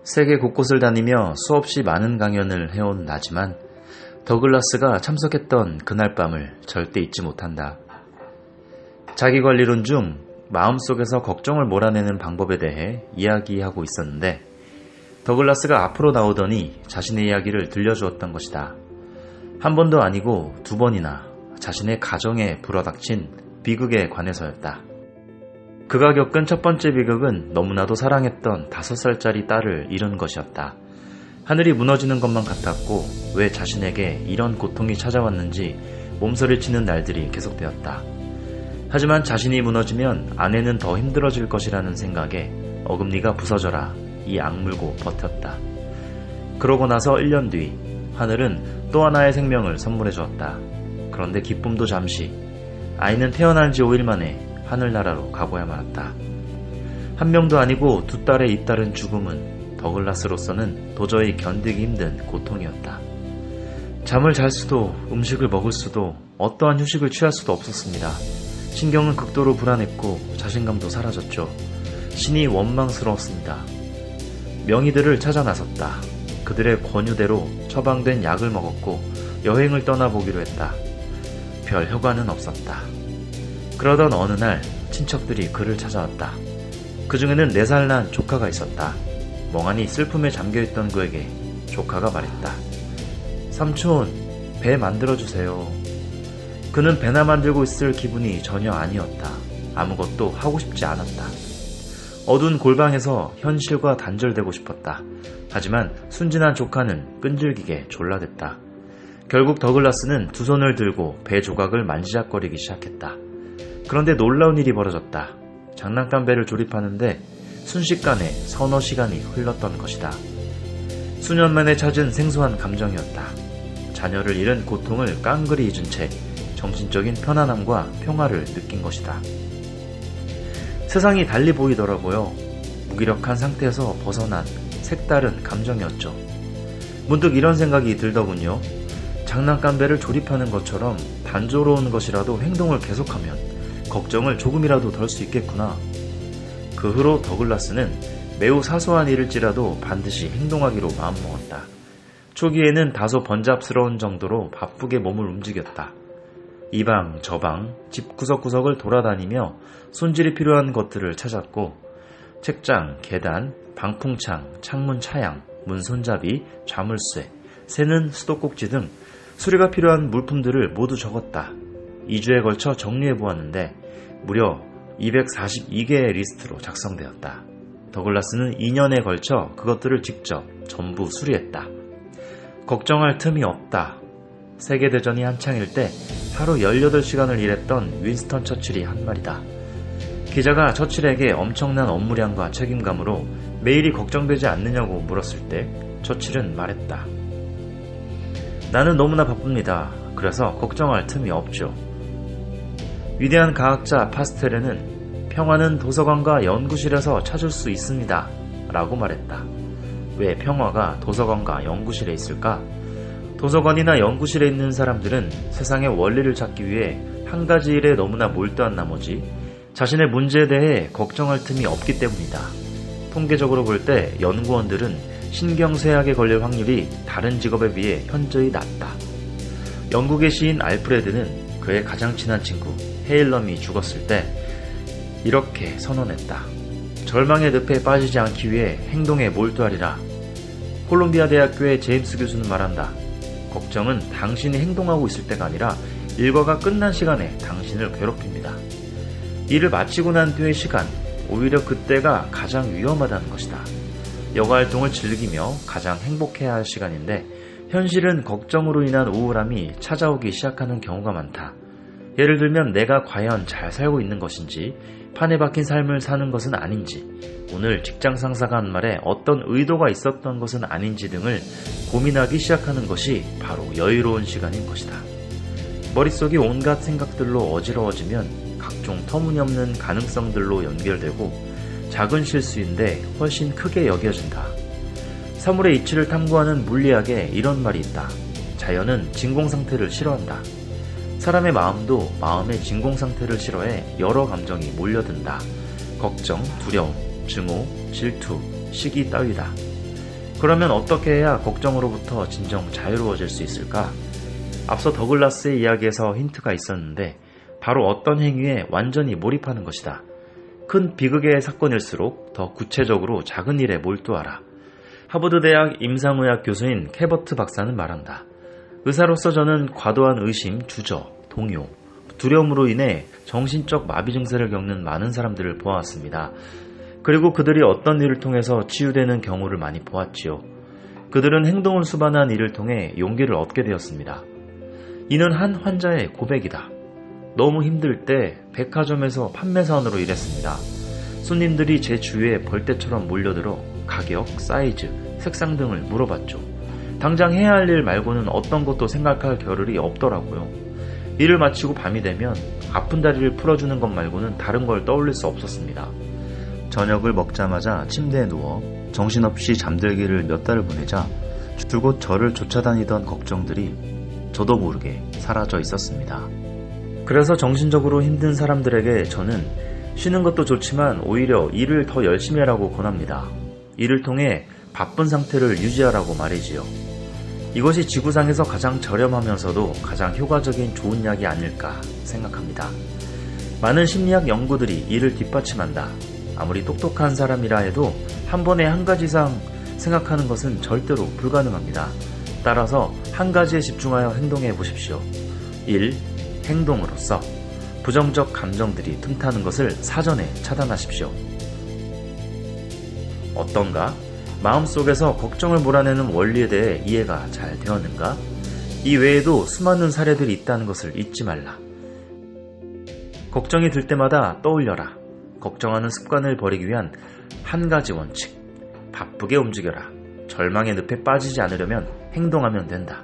세계 곳곳을 다니며 수없이 많은 강연을 해온 나지만 더글라스가 참석했던 그날 밤을 절대 잊지 못한다. 자기관리론 중 마음속에서 걱정을 몰아내는 방법에 대해 이야기하고 있었는데 더글라스가 앞으로 나오더니 자신의 이야기를 들려주었던 것이다. 한 번도 아니고 두 번이나 자신의 가정에 불어닥친 비극에 관해서였다. 그가 겪은 첫 번째 비극은 너무나도 사랑했던 5살짜리 딸을 잃은 것이었다. 하늘이 무너지는 것만 같았고 왜 자신에게 이런 고통이 찾아왔는지 몸서리치는 날들이 계속되었다. 하지만 자신이 무너지면 아내는 더 힘들어질 것이라는 생각에 어금니가 부서져라 이 악물고 버텼다. 그러고 나서 1년 뒤 하늘은 또 하나의 생명을 선물해 주었다. 그런데 기쁨도 잠시. 아이는 태어난 지 5일 만에 하늘나라로 가고야 말았다. 한 명도 아니고 두 딸의 잇따른 죽음은 더글라스로서는 도저히 견디기 힘든 고통이었다. 잠을 잘 수도 음식을 먹을 수도 어떠한 휴식을 취할 수도 없었습니다. 신경은 극도로 불안했고 자신감도 사라졌죠. 신이 원망스러웠습니다. 명의들을 찾아 나섰다. 그들의 권유대로 처방된 약을 먹었고 여행을 떠나보기로 했다. 별 효과는 없었다. 그러던 어느 날 친척들이 그를 찾아왔다. 그 중에는 4살 난 조카가 있었다. 멍하니 슬픔에 잠겨있던 그에게 조카가 말했다. 삼촌, 배 만들어주세요. 그는 배나 만들고 있을 기분이 전혀 아니었다. 아무것도 하고 싶지 않았다. 어두운 골방에서 현실과 단절되고 싶었다. 하지만 순진한 조카는 끈질기게 졸라댔다. 결국 더글라스는 두 손을 들고 배 조각을 만지작거리기 시작했다. 그런데 놀라운 일이 벌어졌다. 장난감 배를 조립하는데 순식간에 서너 시간이 흘렀던 것이다. 수년 만에 찾은 생소한 감정이었다. 자녀를 잃은 고통을 깡그리 잊은 채 정신적인 편안함과 평화를 느낀 것이다. 세상이 달리 보이더라고요. 무기력한 상태에서 벗어난 색다른 감정이었죠. 문득 이런 생각이 들더군요. 장난감 배를 조립하는 것처럼 단조로운 것이라도 행동을 계속하면 걱정을 조금이라도 덜 수 있겠구나. 그 후로 더글라스는 매우 사소한 일일지라도 반드시 행동하기로 마음먹었다. 초기에는 다소 번잡스러운 정도로 바쁘게 몸을 움직였다. 이 방 저 방 집 구석구석을 돌아다니며 손질이 필요한 것들을 찾았고 책장, 계단, 방풍창, 창문 차양, 문 손잡이, 자물쇠, 새는 수도꼭지 등 수리가 필요한 물품들을 모두 적었다. 2주에 걸쳐 정리해보았는데 무려 242개의 리스트로 작성되었다. 더글라스는 2년에 걸쳐 그것들을 직접 전부 수리했다. 걱정할 틈이 없다. 세계대전이 한창일 때 하루 18시간을 일했던 윈스턴 처칠이 한 말이다. 기자가 처칠에게 엄청난 업무량과 책임감으로 매일이 걱정되지 않느냐고 물었을 때 처칠은 말했다. 나는 너무나 바쁩니다. 그래서 걱정할 틈이 없죠. 위대한 과학자 파스텔레는 평화는 도서관과 연구실에서 찾을 수 있습니다. 라고 말했다. 왜 평화가 도서관과 연구실에 있을까? 도서관이나 연구실에 있는 사람들은 세상의 원리를 찾기 위해 한 가지 일에 너무나 몰두한 나머지 자신의 문제에 대해 걱정할 틈이 없기 때문이다. 통계적으로 볼 때 연구원들은 신경쇠약에 걸릴 확률이 다른 직업에 비해 현저히 낮다. 영국의 시인 알프레드는 그의 가장 친한 친구 헤일럼이 죽었을 때 이렇게 선언했다. 절망의 늪에 빠지지 않기 위해 행동에 몰두하리라. 콜롬비아 대학교의 제임스 교수는 말한다. 걱정은 당신이 행동하고 있을 때가 아니라 일과가 끝난 시간에 당신을 괴롭힙니다. 일을 마치고 난 뒤의 시간, 오히려 그때가 가장 위험하다는 것이다. 여가활동을 즐기며 가장 행복해야 할 시간인데 현실은 걱정으로 인한 우울함이 찾아오기 시작하는 경우가 많다. 예를 들면 내가 과연 잘 살고 있는 것인지, 판에 박힌 삶을 사는 것은 아닌지, 오늘 직장 상사가 한 말에 어떤 의도가 있었던 것은 아닌지 등을 고민하기 시작하는 것이 바로 여유로운 시간인 것이다. 머릿속이 온갖 생각들로 어지러워지면 각종 터무니없는 가능성들로 연결되고 작은 실수인데 훨씬 크게 여겨진다. 사물의 이치를 탐구하는 물리학에 이런 말이 있다. 자연은 진공상태를 싫어한다. 사람의 마음도 마음의 진공상태를 싫어해 여러 감정이 몰려든다. 걱정, 두려움, 증오, 질투, 시기 따위다. 그러면 어떻게 해야 걱정으로부터 진정 자유로워질 수 있을까? 앞서 더글라스의 이야기에서 힌트가 있었는데 바로 어떤 행위에 완전히 몰입하는 것이다. 큰 비극의 사건일수록 더 구체적으로 작은 일에 몰두하라. 하버드 대학 임상의학 교수인 캐버트 박사는 말한다. 의사로서 저는 과도한 의심, 주저, 동요, 두려움으로 인해 정신적 마비 증세를 겪는 많은 사람들을 보아왔습니다. 그리고 그들이 어떤 일을 통해서 치유되는 경우를 많이 보았지요. 그들은 행동을 수반한 일을 통해 용기를 얻게 되었습니다. 이는 한 환자의 고백이다. 너무 힘들 때 백화점에서 판매사원으로 일했습니다. 손님들이 제 주위에 벌떼처럼 몰려들어 가격, 사이즈, 색상 등을 물어봤죠. 당장 해야 할 일 말고는 어떤 것도 생각할 겨를이 없더라고요. 일을 마치고 밤이 되면 아픈 다리를 풀어주는 것 말고는 다른 걸 떠올릴 수 없었습니다. 저녁을 먹자마자 침대에 누워 정신없이 잠들기를 몇 달을 보내자 줄곧 저를 쫓아다니던 걱정들이 저도 모르게 사라져 있었습니다. 그래서 정신적으로 힘든 사람들에게 저는 쉬는 것도 좋지만 오히려 일을 더 열심히 하라고 권합니다. 이를 통해 바쁜 상태를 유지하라고 말이지요. 이것이 지구상에서 가장 저렴하면서도 가장 효과적인 좋은 약이 아닐까 생각합니다. 많은 심리학 연구들이 이를 뒷받침한다. 아무리 똑똑한 사람이라 해도 한 번에 한 가지 이상 생각하는 것은 절대로 불가능합니다. 따라서 한 가지에 집중하여 행동해 보십시오. 1. 행동으로서 부정적 감정들이 틈타는 것을 사전에 차단하십시오. 어떤가? 마음속에서 걱정을 몰아내는 원리에 대해 이해가 잘 되었는가? 이 외에도 수많은 사례들이 있다는 것을 잊지 말라. 걱정이 들 때마다 떠올려라. 걱정하는 습관을 버리기 위한 한 가지 원칙. 바쁘게 움직여라. 절망의 늪에 빠지지 않으려면 행동하면 된다.